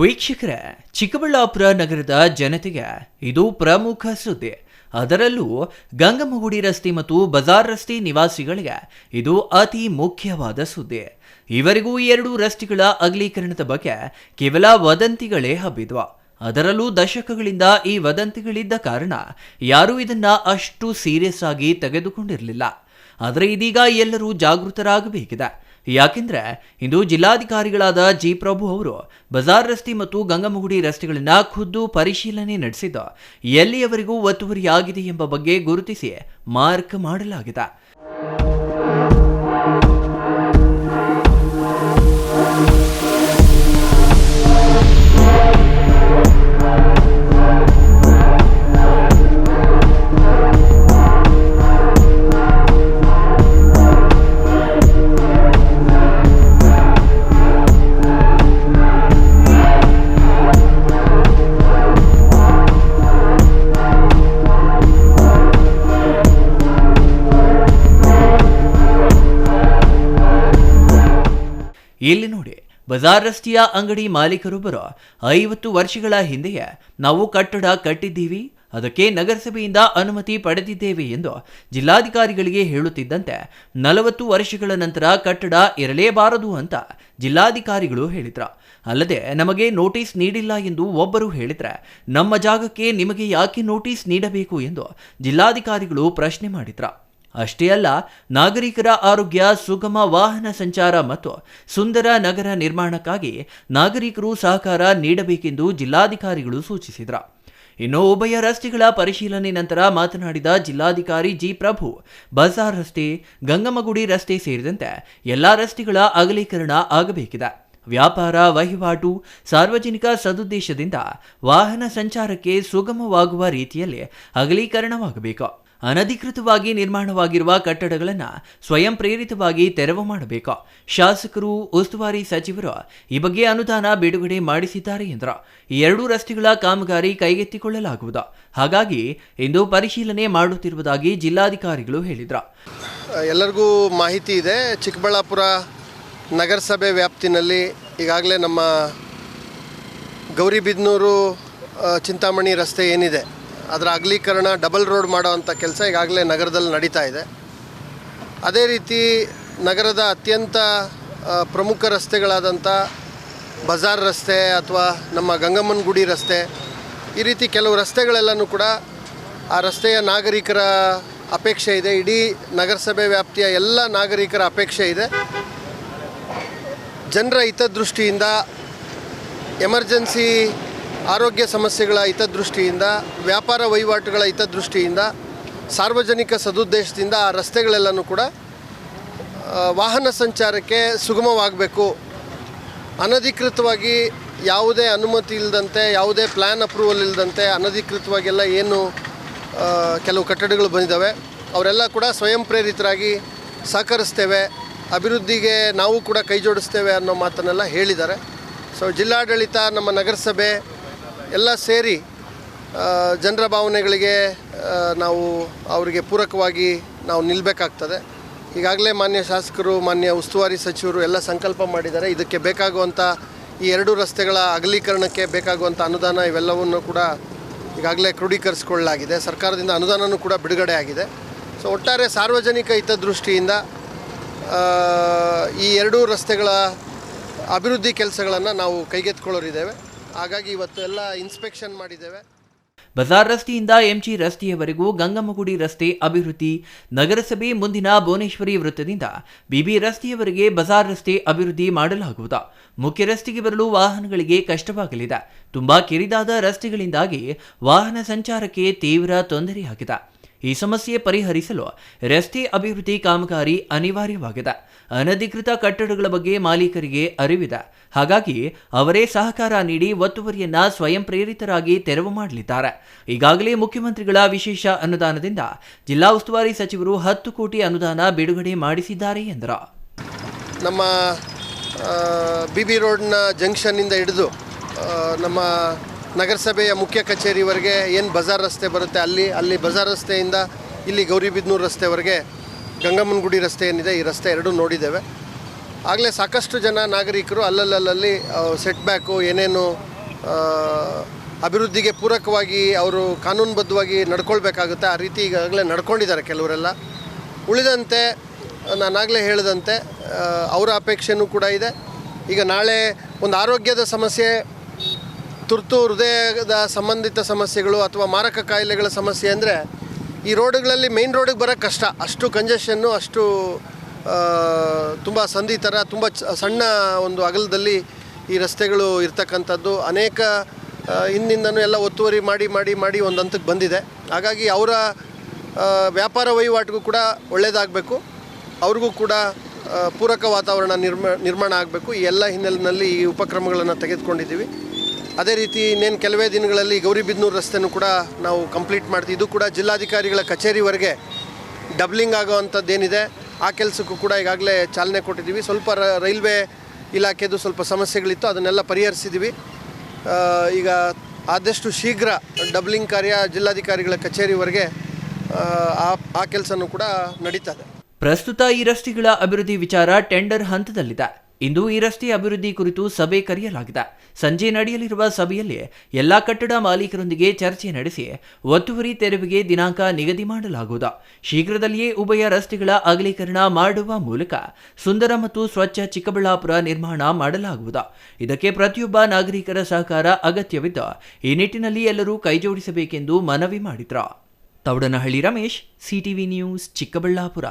ವೀಕ್ಷಕರೇ, ಚಿಕ್ಕಬಳ್ಳಾಪುರ ನಗರದ ಜನತೆಗೆ ಇದು ಪ್ರಮುಖ ಸುದ್ದಿ. ಅದರಲ್ಲೂ ಗಂಗಮ್ಮಗುಡಿ ರಸ್ತೆ ಮತ್ತು ಬಜಾರ್ ರಸ್ತೆ ನಿವಾಸಿಗಳಿಗೆ ಇದು ಅತಿ ಮುಖ್ಯವಾದ ಸುದ್ದಿ. ಇವರಿಗೂ ಎರಡು ರಸ್ತೆಗಳ ಅಗಲೀಕರಣದ ಬಗ್ಗೆ ಕೇವಲ ವದಂತಿಗಳೇ ಹಬ್ಬಿದ್ವು. ಅದರಲ್ಲೂ ದಶಕಗಳಿಂದ ಈ ವದಂತಿಗಳಿದ್ದ ಕಾರಣ ಯಾರೂ ಇದನ್ನ ಅಷ್ಟು ಸೀರಿಯಸ್ ಆಗಿ ತೆಗೆದುಕೊಂಡಿರಲಿಲ್ಲ. ಆದರೆ ಇದೀಗ ಎಲ್ಲರೂ ಜಾಗೃತರಾಗಬೇಕಿದೆ. ಯಾಕೆಂದ್ರೆ ಇಂದು ಜಿಲ್ಲಾಧಿಕಾರಿಗಳಾದ ಜಿ ಪ್ರಭು ಅವರು ಬಜಾರ್ ರಸ್ತೆ ಮತ್ತು ಗಂಗಮ್ಮಗುಡಿ ರಸ್ತೆಗಳನ್ನ ಖುದ್ದು ಪರಿಶೀಲನೆ ನಡೆಸಿದ್ದು ಎಲ್ಲಿಯವರೆಗೂ ಒತ್ತುವರಿಯಾಗಿದೆ ಎಂಬ ಬಗ್ಗೆ ಗುರುತಿಸಿ ಮಾರ್ಕ್ ಮಾಡಲಾಗಿದೆ. ಇಲ್ಲಿ ನೋಡಿ, ಬಜಾರ್ ರಸ್ತೆಯ ಅಂಗಡಿ ಮಾಲೀಕರೊಬ್ಬರು 50 ವರ್ಷಗಳ ಹಿಂದೆಯೇ ನಾವು ಕಟ್ಟಡ ಕಟ್ಟಿದ್ದೀವಿ, ಅದಕ್ಕೆ ನಗರಸಭೆಯಿಂದ ಅನುಮತಿ ಪಡೆದಿದ್ದೇವೆ ಎಂದು ಜಿಲ್ಲಾಧಿಕಾರಿಗಳಿಗೆ ಹೇಳುತ್ತಿದ್ದಂತೆ 40 ವರ್ಷಗಳ ನಂತರ ಕಟ್ಟಡ ಇರಲೇಬಾರದು ಅಂತ ಜಿಲ್ಲಾಧಿಕಾರಿಗಳು ಹೇಳಿದ್ರು. ಅಲ್ಲದೆ ನಮಗೆ ನೋಟಿಸ್ ನೀಡಿಲ್ಲ ಎಂದು ಒಬ್ಬರು ಹೇಳಿದ್ರೆ, ನಮ್ಮ ಜಾಗಕ್ಕೆ ನಿಮಗೆ ಯಾಕೆ ನೋಟಿಸ್ ನೀಡಬೇಕು ಎಂದು ಜಿಲ್ಲಾಧಿಕಾರಿಗಳು ಪ್ರಶ್ನೆ ಮಾಡಿದ್ರು. ಅಷ್ಟೇ ಅಲ್ಲ, ನಾಗರಿಕರ ಆರೋಗ್ಯ, ಸುಗಮ ವಾಹನ ಸಂಚಾರ ಮತ್ತು ಸುಂದರ ನಗರ ನಿರ್ಮಾಣಕ್ಕಾಗಿ ನಾಗರಿಕರು ಸಹಕಾರ ನೀಡಬೇಕೆಂದು ಜಿಲ್ಲಾಧಿಕಾರಿಗಳು ಸೂಚಿಸಿದರು. ಇನ್ನು ಉಭಯ ರಸ್ತೆಗಳ ಪರಿಶೀಲನೆ ನಂತರ ಮಾತನಾಡಿದ ಜಿಲ್ಲಾಧಿಕಾರಿ ಜಿ ಪ್ರಭು, ಬಜಾರ್ ರಸ್ತೆ, ಗಂಗಮ್ಮಗುಡಿ ರಸ್ತೆ ಸೇರಿದಂತೆ ಎಲ್ಲಾ ರಸ್ತೆಗಳ ಅಗಲೀಕರಣ ಆಗಬೇಕಿದೆ. ವ್ಯಾಪಾರ ವಹಿವಾಟು, ಸಾರ್ವಜನಿಕ ಸದುದ್ದೇಶದಿಂದ ವಾಹನ ಸಂಚಾರಕ್ಕೆ ಸುಗಮವಾಗುವ ರೀತಿಯಲ್ಲಿ ಅಗಲೀಕರಣವಾಗಬೇಕು. ಅನಧಿಕೃತವಾಗಿ ನಿರ್ಮಾಣವಾಗಿರುವ ಕಟ್ಟಡಗಳನ್ನು ಸ್ವಯಂ ಪ್ರೇರಿತವಾಗಿ ತೆರವು ಮಾಡಬೇಕು. ಶಾಸಕರು, ಉಸ್ತುವಾರಿ ಸಚಿವರು ಈ ಬಗ್ಗೆ ಅನುದಾನ ಬಿಡುಗಡೆ ಮಾಡಿಸಿದ್ದಾರೆ ಎಂದರು. ಈ ಎರಡೂ ರಸ್ತೆಗಳ ಕಾಮಗಾರಿ ಕೈಗೆತ್ತಿಕೊಳ್ಳಲಾಗುವುದು. ಹಾಗಾಗಿ ಇಂದು ಪರಿಶೀಲನೆ ಮಾಡುತ್ತಿರುವುದಾಗಿ ಜಿಲ್ಲಾಧಿಕಾರಿಗಳು ಹೇಳಿದರು. ಎಲ್ಲರಿಗೂ ಮಾಹಿತಿ ಇದೆ, ಚಿಕ್ಕಬಳ್ಳಾಪುರ ನಗರಸಭೆ ವ್ಯಾಪ್ತಿನಲ್ಲಿ ಈಗಾಗಲೇ ನಮ್ಮ ಗೌರಿಬಿದನೂರು ಚಿಂತಾಮಣಿ ರಸ್ತೆ ಏನಿದೆ ಅದರ ಅಗಲೀಕರಣ, ಡಬಲ್ ರೋಡ್ ಮಾಡೋವಂಥ ಕೆಲಸ ಈಗಾಗಲೇ ನಗರದಲ್ಲಿ ನಡೀತಾ ಇದೆ. ಅದೇ ರೀತಿ ನಗರದ ಅತ್ಯಂತ ಪ್ರಮುಖ ರಸ್ತೆಗಳಾದಂಥ ಬಜಾರ್ ರಸ್ತೆ ಅಥವಾ ನಮ್ಮ ಗಂಗಮ್ಮನ ಗುಡಿ ರಸ್ತೆ, ಈ ರೀತಿ ಕೆಲವು ರಸ್ತೆಗಳೆಲ್ಲನೂ ಕೂಡ ಆ ರಸ್ತೆಯ ನಾಗರಿಕರ ಅಪೇಕ್ಷೆ ಇದೆ. ಇಡೀ ನಗರಸಭೆ ವ್ಯಾಪ್ತಿಯ ಎಲ್ಲ ನಾಗರಿಕರ ಅಪೇಕ್ಷೆ ಇದೆ. ಜನರ ಹಿತದೃಷ್ಟಿಯಿಂದ, ಎಮರ್ಜೆನ್ಸಿ ಆರೋಗ್ಯ ಸಮಸ್ಯೆಗಳ ಹಿತದೃಷ್ಟಿಯಿಂದ, ವ್ಯಾಪಾರ ವಹಿವಾಟುಗಳ ಹಿತದೃಷ್ಟಿಯಿಂದ, ಸಾರ್ವಜನಿಕ ಸದುದ್ದೇಶದಿಂದ ಆ ರಸ್ತೆಗಳೆಲ್ಲನೂ ಕೂಡ ವಾಹನ ಸಂಚಾರಕ್ಕೆ ಸುಗಮವಾಗಬೇಕು. ಅನಧಿಕೃತವಾಗಿ ಯಾವುದೇ ಅನುಮತಿ ಇಲ್ಲದಂತೆ, ಯಾವುದೇ ಪ್ಲ್ಯಾನ್ ಅಪ್ರೂವಲ್ ಇಲ್ಲದಂತೆ ಅನಧಿಕೃತವಾಗೆಲ್ಲ ಏನು ಕೆಲವು ಕಟ್ಟಡಗಳು ಬಂದಿದ್ದಾವೆ ಅವರೆಲ್ಲ ಕೂಡ ಸ್ವಯಂ ಪ್ರೇರಿತರಾಗಿ ಸಹಕರಿಸ್ತೇವೆ, ಅಭಿವೃದ್ಧಿಗೆ ನಾವು ಕೂಡ ಕೈ ಜೋಡಿಸ್ತೇವೆ ಅನ್ನೋ ಮಾತನ್ನೆಲ್ಲ ಹೇಳಿದ್ದಾರೆ. ಸೊ ಜಿಲ್ಲಾಡಳಿತ, ನಮ್ಮ ನಗರಸಭೆ ಎಲ್ಲ ಸೇರಿ ಜನರ ಭಾವನೆಗಳಿಗೆ ನಾವು ಅವರಿಗೆ ಪೂರಕವಾಗಿ ನಾವು ನಿಲ್ಲಬೇಕಾಗ್ತದೆ. ಈಗಾಗಲೇ ಮಾನ್ಯ ಶಾಸಕರು, ಮಾನ್ಯ ಉಸ್ತುವಾರಿ ಸಚಿವರು ಎಲ್ಲ ಸಂಕಲ್ಪ ಮಾಡಿದ್ದಾರೆ. ಇದಕ್ಕೆ ಬೇಕಾಗುವಂಥ ಈ ಎರಡೂ ರಸ್ತೆಗಳ ಅಗಲೀಕರಣಕ್ಕೆ ಬೇಕಾಗುವಂಥ ಅನುದಾನ ಇವೆಲ್ಲವನ್ನು ಕೂಡ ಈಗಾಗಲೇ ಕ್ರೋಢೀಕರಿಸಿಕೊಳ್ಳಲಾಗಿದೆ. ಸರ್ಕಾರದಿಂದ ಅನುದಾನವೂ ಕೂಡ ಬಿಡುಗಡೆ ಆಗಿದೆ. ಸೊ ಒಟ್ಟಾರೆ ಸಾರ್ವಜನಿಕ ಹಿತದೃಷ್ಟಿಯಿಂದ ಈ ಎರಡೂ ರಸ್ತೆಗಳ ಅಭಿವೃದ್ಧಿ ಕೆಲಸಗಳನ್ನು ನಾವು ಕೈಗೆತ್ತಿಕೊಳ್ಳೋರಿದ್ದೇವೆ. ಹಾಗಾಗಿ ಇವತ್ತು ಎಲ್ಲ ಇನ್ಸ್ಪೆಕ್ಷನ್ ಮಾಡಿದ್ದೇವೆ. ಬಜಾರ್ ರಸ್ತೆಯಿಂದ ಎಂಜಿ ರಸ್ತೆಯವರೆಗೂ ಗಂಗಮ್ಮಗುಡಿ ರಸ್ತೆ ಅಭಿವೃದ್ಧಿ, ನಗರಸಭೆ ಮುಂದಿನ ಭುವನೇಶ್ವರಿ ವೃತ್ತದಿಂದ ಬಿಬಿ ರಸ್ತೆಯವರೆಗೆ ಬಜಾರ್ ರಸ್ತೆ ಅಭಿವೃದ್ಧಿ ಮಾಡಲಾಗುವುದು. ಮುಖ್ಯ ರಸ್ತೆಗೆ ಬರಲು ವಾಹನಗಳಿಗೆ ಕಷ್ಟವಾಗಲಿದೆ. ತುಂಬಾ ಕಿರಿದಾದ ರಸ್ತೆಗಳಿಂದಾಗಿ ವಾಹನ ಸಂಚಾರಕ್ಕೆ ತೀವ್ರ ತೊಂದರೆಯಾಗಿದೆ. ಈ ಸಮಸ್ಯೆ ಪರಿಹರಿಸಲು ರಸ್ತೆ ಅಭಿವೃದ್ಧಿ ಕಾಮಗಾರಿ ಅನಿವಾರ್ಯವಾಗಿದೆ. ಅನಧಿಕೃತ ಕಟ್ಟಡಗಳ ಬಗ್ಗೆ ಮಾಲೀಕರಿಗೆ ಅರಿವಿದೆ. ಹಾಗಾಗಿ ಅವರೇ ಸಹಕಾರ ನೀಡಿ ಒತ್ತುವರಿಯನ್ನ ಸ್ವಯಂ ಪ್ರೇರಿತರಾಗಿ ತೆರವು ಮಾಡಲಿದ್ದಾರೆ. ಈಗಾಗಲೇ ಮುಖ್ಯಮಂತ್ರಿಗಳ ವಿಶೇಷ ಅನುದಾನದಿಂದ ಜಿಲ್ಲಾ ಉಸ್ತುವಾರಿ ಸಚಿವರು 10 ಕೋಟಿ ಅನುದಾನ ಬಿಡುಗಡೆ ಮಾಡಿಸಿದ್ದಾರೆ ಎಂದರು. ನಮ್ಮ ಬಿಬಿ ರೋಡ್ನ ಜಂಕ್ಷನ್ನಿಂದ ಹಿಡಿದು ನಮ್ಮ ನಗರಸಭೆಯ ಮುಖ್ಯ ಕಚೇರಿವರೆಗೆ ಏನು ಬಜಾರ್ ರಸ್ತೆ ಬರುತ್ತೆ, ಅಲ್ಲಿ ಬಜಾರ್ ರಸ್ತೆಯಿಂದ ಇಲ್ಲಿ ಗೌರಿಬಿದನೂರು ರಸ್ತೆವರೆಗೆ ಗಂಗಮ್ಮನ ಗುಡಿ ರಸ್ತೆ ಏನಿದೆ, ಈ ರಸ್ತೆ ಎರಡೂ ನೋಡಿದ್ದೇವೆ. ಆಗಲೇ ಸಾಕಷ್ಟು ಜನ ನಾಗರಿಕರು ಅಲ್ಲಲ್ಲಿ ಸೆಟ್ ಬ್ಯಾಕು ಏನೇನು ಅಭಿವೃದ್ಧಿಗೆ ಪೂರಕವಾಗಿ ಅವರು ಕಾನೂನುಬದ್ಧವಾಗಿ ನಡ್ಕೊಳ್ಬೇಕಾಗುತ್ತೆ ಆ ರೀತಿ ಈಗಾಗಲೇ ನಡ್ಕೊಂಡಿದ್ದಾರೆ ಕೆಲವರೆಲ್ಲ. ಉಳಿದಂತೆ ನಾನಾಗಲೇ ಹೇಳಿದಂತೆ ಅವರ ಅಪೇಕ್ಷೆಯೂ ಕೂಡ ಇದೆ. ಈಗ ನಾಳೆ ಒಂದು ಆರೋಗ್ಯದ ಸಮಸ್ಯೆ, ತುರ್ತು ಹೃದಯದ ಸಂಬಂಧಿತ ಸಮಸ್ಯೆಗಳು ಅಥವಾ ಮಾರಕ ಕಾಯಿಲೆಗಳ ಸಮಸ್ಯೆ ಅಂದರೆ ಈ ರೋಡ್ಗಳಲ್ಲಿ ಮೇನ್ ರೋಡಿಗೆ ಬರೋಕ್ಕೆ ಕಷ್ಟ. ಅಷ್ಟು ಕಂಜೆಷನ್ನು, ಅಷ್ಟು ತುಂಬ ಸಂಧಿ ಥರ ತುಂಬ ಸಣ್ಣ ಒಂದು ಅಗಲದಲ್ಲಿ ಈ ರಸ್ತೆಗಳು ಇರ್ತಕ್ಕಂಥದ್ದು. ಅನೇಕ ಹಿಂದಿಂದನೂ ಎಲ್ಲ ಒತ್ತುವರಿ ಮಾಡಿ ಒಂದು ಹಂತಕ್ಕೆ ಬಂದಿದೆ. ಹಾಗಾಗಿ ಅವರ ವ್ಯಾಪಾರ ವಹಿವಾಟಿಗೂ ಕೂಡ ಒಳ್ಳೆಯದಾಗಬೇಕು, ಅವ್ರಿಗೂ ಕೂಡ ಪೂರಕ ವಾತಾವರಣ ನಿರ್ಮಾಣ ಆಗಬೇಕು. ಈ ಎಲ್ಲ ಹಿನ್ನೆಲೆಯಲ್ಲಿ ಈ ಉಪಕ್ರಮಗಳನ್ನು ತೆಗೆದುಕೊಂಡಿದ್ದೀವಿ. ಅದೇ ರೀತಿ ಇನ್ನೇನು ಕೆಲವೇ ದಿನಗಳಲ್ಲಿ ಗೌರಿಬಿದನೂರು ರಸ್ತೆನೂ ಕೂಡ ನಾವು ಕಂಪ್ಲೀಟ್ ಮಾಡ್ತೀವಿ. ಇದು ಕೂಡ ಜಿಲ್ಲಾಧಿಕಾರಿಗಳ ಕಚೇರಿವರೆಗೆ ಡಬ್ಲಿಂಗ್ ಆಗೋ ಅಂಥದ್ದೇನಿದೆ ಆ ಕೆಲಸಕ್ಕೂ ಕೂಡ ಈಗಾಗಲೇ ಚಾಲನೆ ಕೊಟ್ಟಿದ್ದೀವಿ. ಸ್ವಲ್ಪ ರೈಲ್ವೆ ಇಲಾಖೆದು ಸ್ವಲ್ಪ ಸಮಸ್ಯೆಗಳಿತ್ತು, ಅದನ್ನೆಲ್ಲ ಪರಿಹರಿಸಿದ್ದೀವಿ. ಈಗ ಆದಷ್ಟು ಶೀಘ್ರ ಡಬ್ಲಿಂಗ್ ಕಾರ್ಯ ಜಿಲ್ಲಾಧಿಕಾರಿಗಳ ಕಚೇರಿವರೆಗೆ ಆ ಕೆಲಸನೂ ಕೂಡ ನಡೀತದೆ. ಪ್ರಸ್ತುತ ಈ ರಸ್ತೆಗಳ ಅಭಿವೃದ್ಧಿ ವಿಚಾರ ಟೆಂಡರ್ ಹಂತದಲ್ಲಿದೆ. ಇಂದು ಈ ರಸ್ತೆ ಅಭಿವೃದ್ಧಿ ಕುರಿತು ಸಭೆ ಕರೆಯಲಾಗಿದೆ. ಸಂಜೆ ನಡೆಯಲಿರುವ ಸಭೆಯಲ್ಲಿ ಎಲ್ಲಾ ಕಟ್ಟಡ ಮಾಲೀಕರೊಂದಿಗೆ ಚರ್ಚೆ ನಡೆಸಿ ಒತ್ತುವರಿ ತೆರವಿಗೆ ದಿನಾಂಕ ನಿಗದಿ ಮಾಡಲಾಗುವುದು. ಶೀಘ್ರದಲ್ಲಿಯೇ ಉಭಯ ರಸ್ತೆಗಳ ಅಗಲೀಕರಣ ಮಾಡುವ ಮೂಲಕ ಸುಂದರ ಮತ್ತು ಸ್ವಚ್ಛ ಚಿಕ್ಕಬಳ್ಳಾಪುರ ನಿರ್ಮಾಣ ಮಾಡಲಾಗುವುದು. ಇದಕ್ಕೆ ಪ್ರತಿಯೊಬ್ಬ ನಾಗರಿಕರ ಸಹಕಾರ ಅಗತ್ಯವಿದ್ದು ಈ ನಿಟ್ಟಿನಲ್ಲಿ ಎಲ್ಲರೂ ಕೈಜೋಡಿಸಬೇಕೆಂದು ಮನವಿ ಮಾಡಿದರು. Thoudanahalli Ramesh, CTV news, Chikkaballapur.